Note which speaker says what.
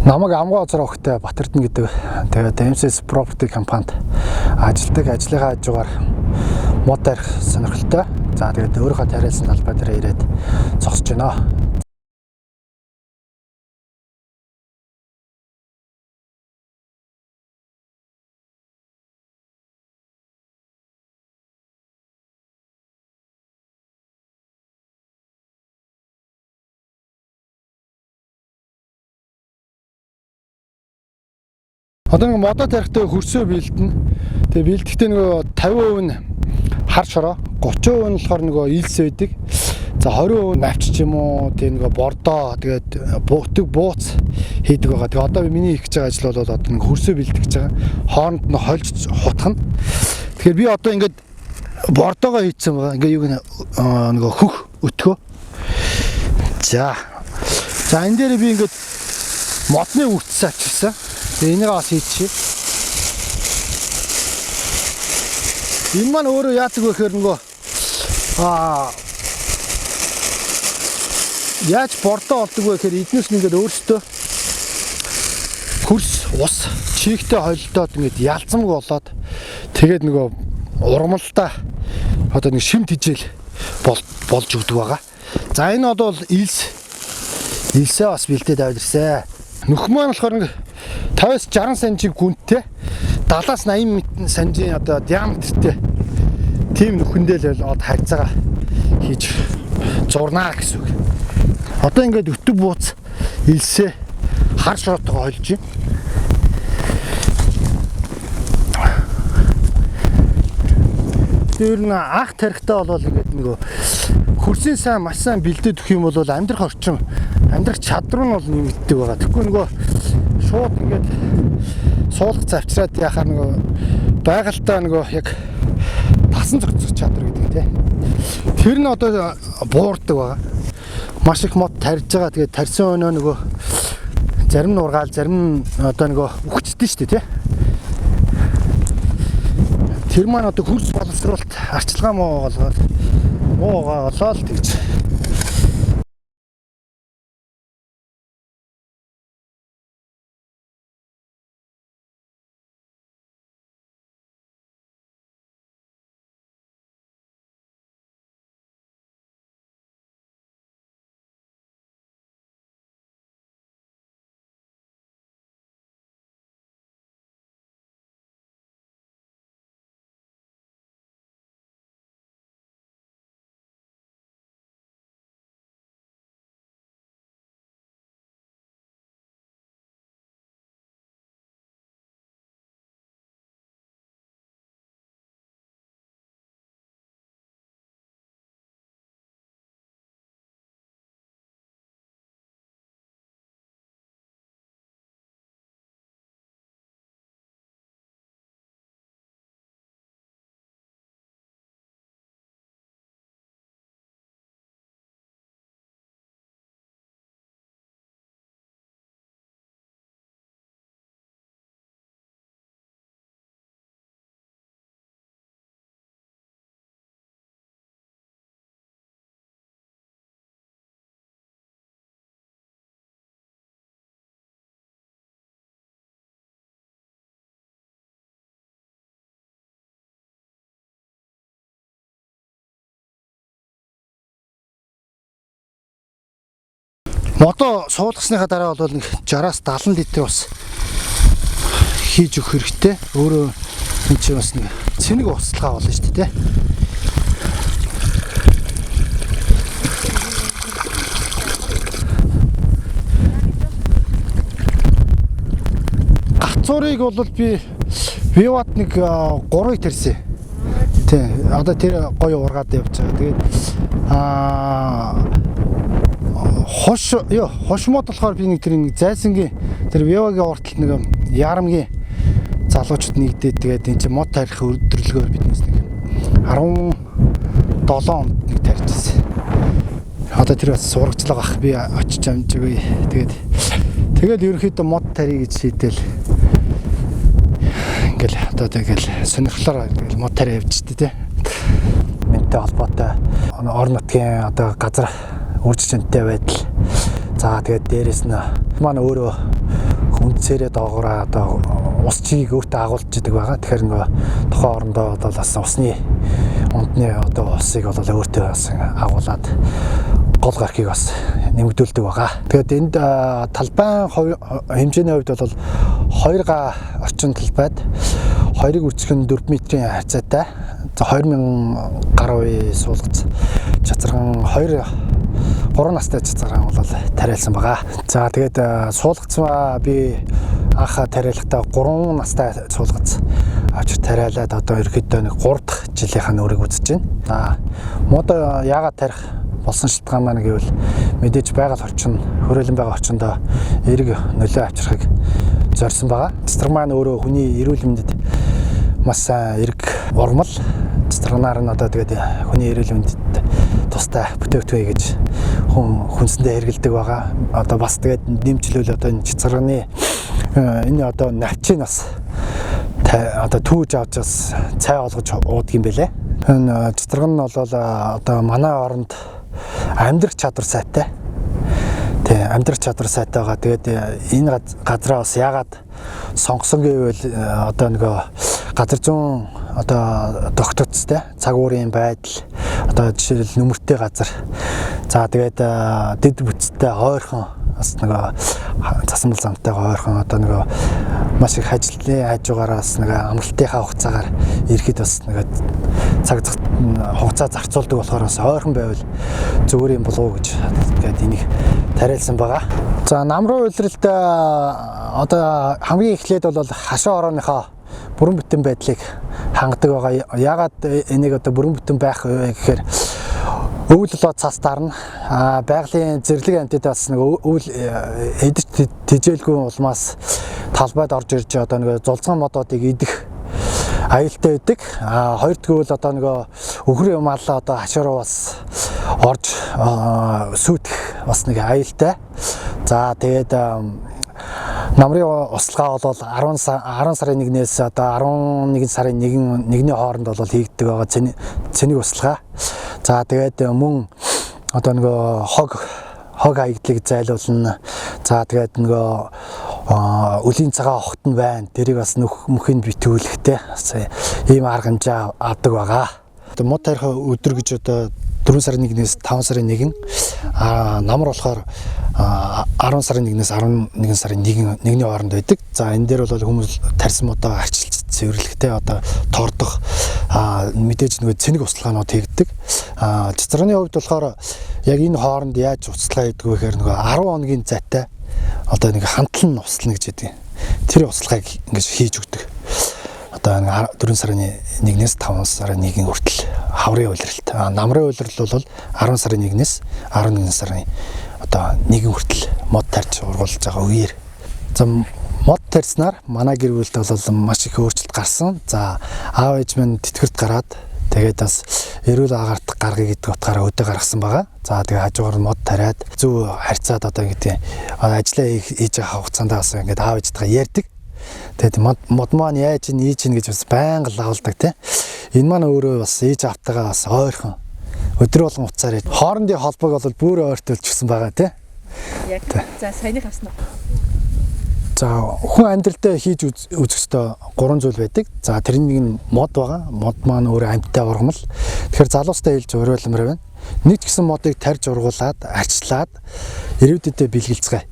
Speaker 1: Намайг амгаа озор өгөхтэй Батэрдэн гэдэг тэгээд MCS Property компанид ажилладаг. Ажлынхаа хажуугаар мод тарих сонирхолтой. За тэгээд өөрийнхөө тариалсан талбай дээр ирээд зогсож байна. Одоо нэг модоо тарихтай хөрсөө бэлдэнэ. Тэгээ бэлдэхдээ нөгөө 50% нь хар шороо, 30% нь болохоор нөгөө илс байдаг. За 20% навч ч юм уу, тэгээ нөгөө бордоо, тэгээд бууц хийдэг байгаа. Тэгээ одоо миний хийж байгаа ажил бол одоо нэг хөрсөө бэлдэж байгаа. Хооронд нь хольж хутгах нь. Тэгэхээр би одоо ингээд бордоогоо хийцэн байгаа. Ингээ юу нөгөө хөх өтгөө. За энэ дээр би ингээд модны үрдс авчирсан. Тэгээ энийг бас хийчихье. Энэ маань өөрөө яадаг вэ гэхээр нөгөө яаж бордоо олдог вэ гэхээр эднээс нь ингээд өөртөө хөрс ус чийгтэй холдоод ингээд ялцамг болоод тэгээд нөгөө ургамалтай одоо нэг шим тижэл болж өгдөг байгаа. За энэ бол илсээ бас бэлдээд авирсан. Нүх маань болохоор 50-60 см гүнтэй 70-80 см одоо диаметртэй тийм нүхэндээ л харьцаага хийж зурнаа гэсэн үг. Одоо ингээд өтөг бууц илсээ хар шороотойгоо холж байна. Тэр нь анх тарихтаа бол ингээд нөгөө хөрсийн сайн маш сайн бэлдээд өгөх юм бол амьдрах орчин амьдрах чадвар нь бол нэмэгддэг байгаа. Тэгэхгүй нөгөө шууд ингээд суулгах завчраад яхаар нөгөө байгальтаа нөгөө яг тасан зохицох чадвар гэдэг тийм. Тэр нь одоо буурдаг байгаа. Маш их мод тарьж байгаа. Тэгээд тарьсан өнөө нөгөө зарим нь ургаал, зарим нь одоо нөгөө үхчихдэж шүү дээ тийм. Тэр маань одоо хөрс боловсруулалт арчилгаа муу болоод тэгж. Модоо суулгасныхаа дараа бол нэг 60-аас 70 литр бас хийж өгөх хэрэгтэй. Өөрөө энэ чинь бас нэг цэник усталгаа болно шүү дээ. Гацуурыг бол би Виват нэг 3 тарьсан. Тий. Одоо тэр гоё ургаад явж байгаа. Тэгээд хош мод болохоор би нэг тэр зайсангийн тэр Вивагийн ортол нэг ярамгийн залуучууд нэгдээд тэгээд энэ чинь мод тарих өдрөлгөөр биднээс нэг 17 онд нэг тарьчихсан. Одоо тэр бас сургацлага ах би очиж амжгүй. Тэгээд ерөнхийдөө мод тарих гэж шийдэл ингээл одоо тэгэл сонирхлоор ингээл мод тарих явж штэ тий. Энтэй холбоотой орон нутгийн одоо газар үржижинтэй байдал. За тэгээд дээрэс нь маань өөрөө үндсээрээ доогоороо одоо ус чигийг өөртөө агуулж идэг байгаа. Тэгэхээр нөгөө тухайн орондоо одоо бас усны унтны одоо усыг бол өөртөө бас агуулад гол гархийг бас нэмэгдүүлдэг байгаа. Тэгээд энд талбайн хэмжээний хувьд бол 2 га орчим талбайд 2-ыг үржих нь 4 метрийн харьцаатай. За 2000 гаруй суулгац чацарган 3 настай цацаргаан бол тариалсан байгаа. За тэгээд суулгацгаа би анх тариалахдаа 3 настай суулгац авчир тариалаад одоо ерөөхдөө нэг 3 дахь жилийнх нь өөрийг үзэж байна. Мод яагаад тарих болсон шалтгаан маань гэвэл мэдээж байгаль орчин, хөрөөлөн байгаа орчиндөө эерэг нөлөө авчрахыг зорьсон байгаа. Цэцэрэг маань өөрөө хүний эрүүл мэндэд маш сайн эерэг урмал. Цэцэрганаар нь одоо тэгээд хүний эрүүл мэндэд тустай бүтээгдэхүүн гэж хүнсэндээ хэрэгэлдэг байгаа. Одоо бас тэгээд нэмчлэл одоо энэ цэцэрганы энэ одоо навчийг бас одоо түүж авч бас цай олгож уудаг юм бэлээ. Энэ цэцэргэн нь бол одоо манай оронд амьдрах чадвар сайтай. Тэ амьдрах чадвар сайтай байгаа. Тэгээд энэ газраа бас яагаад сонгосон гэвэл одоо нөгөө газар зүүн одоо тогтцтой цаг уурын байдал одоо жишээлбэл нүмертэй газар. За тэгээд дэд бүтцтэй ойрхон бас нөгөө засамбал замтайгаа ойрхон одоо нөгөө маш их ажлын хажуугаараас нөгөө амралтынхаа хугацаагаар ирэхэд бас нөгөө цаг хугацаа зарцуулдаг болохоор бас ойрхон байвал зүгээр юм болов уу гэж тэгээд энийг тариалсан байгаа. За намруу улиралд одоо хамгийн эхлээд бол хашаа орооныхоо бүрэн бүтэн байдлыг хангадаг байгаа. Яагаад энийг одоо бүрэн бүтэн байх вэ гэхээр өвөл болоод цас дарна. Байгалийн зэрлэг амьтад бас нэг өвөл эдэж тэжээлгүй улмаас талбайд орж ирж одоо нэг зулцган модуудыг идэх аюултай байдаг. Хоёрдугаар бол одоо нэг өхөр юмаа одоо хашаа руу бас орж сүйтгэх бас нэг аюултай. За тэгээд намрын услага бол 10 сарын 1-ээс одоо 11 сарын 1-ний хооронд бол хийгддэг байгаа цэник услага. За тэгээд мөн одоо нөгөө хог хаягдлыг зайлуулна. За тэгээд нөгөө үлийн цагаан огт нь байна. Тэрийг бас мөхөнд битүүлэхтэй ийм арга хэмжээ авдаг байгаа. Мод тарих өдөр гэж одоо 4 сарын 1-ээс 5 сарын 1 намар болохоор 10 сарын 1-ээс 11 сарын 1-ний хооронд байдаг. За энэ дээр бол хүмүүс тарьсан модоо арчилж цэвэрлэхтэй одоо тоордох мэдээж нөгөө цэник услагаанууд хийгддэг. Цэцэрганы хувьд болохоор яг энэ хооронд яаж услага хийдэг вэ гэхээр нөгөө 10 хоногийн зайтай одоо нэг хандлан услана гэж яддаг. Тэр услагааг ингэж хийж өгдөг. Одоо 4 сарын 1-ээс 5 сарын 1 хүртэл хаврын улиралт. Намрын улирал бол 10 сарын 1-ээс 11 сарын одоо 1 хүртэл мод тарьж ургуулж байгаа үеэр. За мод тарьснаар манай гэр бүлд бол маш их өөрчлөлт гарсан. За аав ээж минь тэтгэврт гараад тэгээд бас эрүүл агаарт гаргая гэдэг утгаараа өдөө гаргасан байгаа. За тэгээд хажуугаар мод тариад зөв харьцаад одоо гэдэг ажиллаа хийж байгаа хугацаанд бас ингээд аав ээжтэйгээ ярьдаг. Тэгээд мод маань яаж ийж ийн гэж бас байнга лавладаг тий. Энэ маань өөрөө бас ээж автагаа бас ойрхон өдөр болгон уцаар хоорондын холбоог бол бүр ойртуулж гисэн байгаа тий.
Speaker 2: Яг за саяных авсан уу?
Speaker 1: За хүн амьдралдаа хийж үзэх ёстой 3 зүйл байдаг. За тэрний нэг нь мод байгаа. Мод маань өөрөө амьттай ургамал. Тэгэхээр залуустай хэлж уриалмаар байна. Нэг ч гэсэн модыг тарьж ургуулад, арчлаад ирээдүйдээ бэлгэлцгээе.